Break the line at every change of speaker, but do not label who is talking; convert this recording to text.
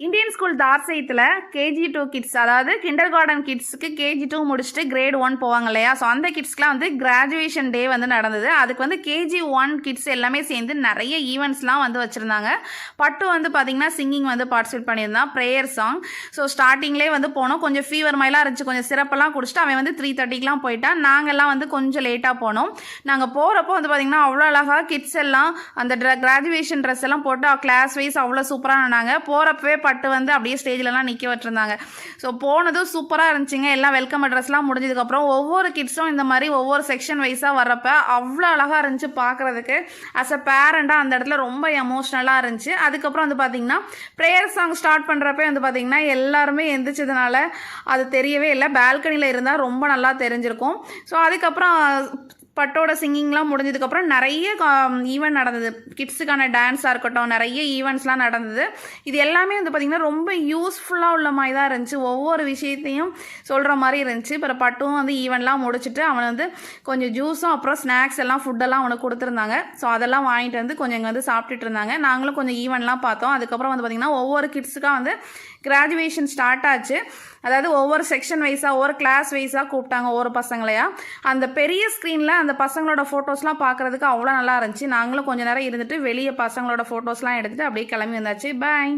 Indian school தார்சைத்தில் KG2 kids, அதாவது kinder garden கிட்ஸுக்கு KG2 முடிச்சுட்டு கிரேட் 1 போவாங்க இல்லையா? ஸோ அந்த கிட்ஸ்க்குலாம் வந்து கிராஜுவேஷன் டே வந்து நடந்தது. அதுக்கு வந்து KG1 கிட்ஸ் எல்லாமே சேர்ந்து நிறைய ஈவெண்ட்ஸ்லாம் வந்து வச்சுருந்தாங்க. பட்டு வந்து பார்த்திங்கன்னா சிங்கிங் வந்து பார்ட்டிசிபேட் பண்ணியிருந்தான், ப்ரேயர் சாங். ஸோ ஸ்டார்டிங்லேயே வந்து போனோம், கொஞ்சம் ஃபீவர் மாதிரிலாம் இருந்துச்சு, கொஞ்சம் சிறப்பெல்லாம் குடிச்சிட்டு அவன் வந்து 3:30க்குலாம் போயிட்டான். நாங்கள்லாம் வந்து கொஞ்சம் லேட்டாக போனோம். நாங்கள் போகிறப்போ வந்து பார்த்திங்கன்னா அவ்வளோ அழகாக கிட்ஸ் எல்லாம் அந்த கிராஜுவேஷன் ட்ரெஸ் எல்லாம் போட்டு கிளாஸ் வைஸ் அவ்வளோ சூப்பராக நின்னாங்க. போகிறப்பவே பட்டு வந்து அப்படியே ஸ்டேஜ்லலாம் நிற்க வச்சுருந்தாங்க. ஸோ போனதும் சூப்பராக இருந்துச்சுங்க. எல்லாம் வெல்கம் அட்ரஸ்லாம் முடிஞ்சதுக்கப்புறம் ஒவ்வொரு கிட்ஸும் இந்த மாதிரி ஒவ்வொரு செக்ஷன் வைஸாக வர்றப்ப அவ்வளோ அழகாக இருந்துச்சு பார்க்குறதுக்கு. அஸ் அ பேரண்டாக அந்த இடத்துல ரொம்ப எமோஷ்னலாக இருந்துச்சு. அதுக்கப்புறம் வந்து பார்த்திங்கன்னா ப்ரேயர் சாங் ஸ்டார்ட் பண்ணுறப்ப வந்து பார்த்திங்கன்னா எல்லாருமே எந்திரிச்சதுனால அது தெரியவே இல்லை. பால்கனியில் இருந்தால் ரொம்ப நல்லா தெரிஞ்சிருக்கும். ஸோ அதுக்கப்புறம் பட்டோட சிங்கிங்லாம் முடிஞ்சதுக்கப்புறம் நிறைய ஈவெண்ட் நடந்தது. கிட்ஸுக்கான டான்ஸாக இருக்கட்டும், நிறைய ஈவெண்ட்ஸ்லாம் நடந்தது. இது எல்லாமே வந்து பார்த்திங்கன்னா ரொம்ப யூஸ்ஃபுல்லாக உள்ள மாதிரி தான் இருந்துச்சு. ஒவ்வொரு விஷயத்தையும் சொல்கிற மாதிரி இருந்துச்சு. அப்புறம் பட்டும் வந்து ஈவெண்ட்லாம் முடிச்சுட்டு அவன் வந்து கொஞ்சம் ஜூஸும் அப்புறம் ஸ்நாக்ஸ் எல்லாம் ஃபுட்டெல்லாம் அவனுக்கு கொடுத்துருந்தாங்க. ஸோ அதெல்லாம் வாங்கிட்டு வந்து கொஞ்சம் இங்கே வந்து சாப்பிட்டுட்டு இருந்தாங்க. நாங்களும் கொஞ்சம் ஈவெண்ட்லாம் பார்த்தோம். அதுக்கப்புறம் வந்து பார்த்திங்கன்னா ஒவ்வொரு கிட்ஸுக்காக வந்து கிராஜுவேஷன் ஸ்டார்ட் ஆச்சு. அதாவது ஒவ்வொரு செக்ஷன் வைஸாக ஒவ்வொரு கிளாஸ் வைஸாக கூப்பிட்டாங்க ஒவ்வொரு பசங்களையா. அந்த பெரிய ஸ்க்ரீனில் அந்த பசங்களோட ஃபோட்டோஸ்லாம் பார்க்குறதுக்கு அவ்வளோ நல்லா இருந்துச்சு. நாங்களும் கொஞ்சம் நேரம் இருந்துட்டு வெளியே பசங்களோட ஃபோட்டோஸ்லாம் எடுத்துகிட்டு அப்படியே கிளம்பி வந்தாச்சு. பாய்.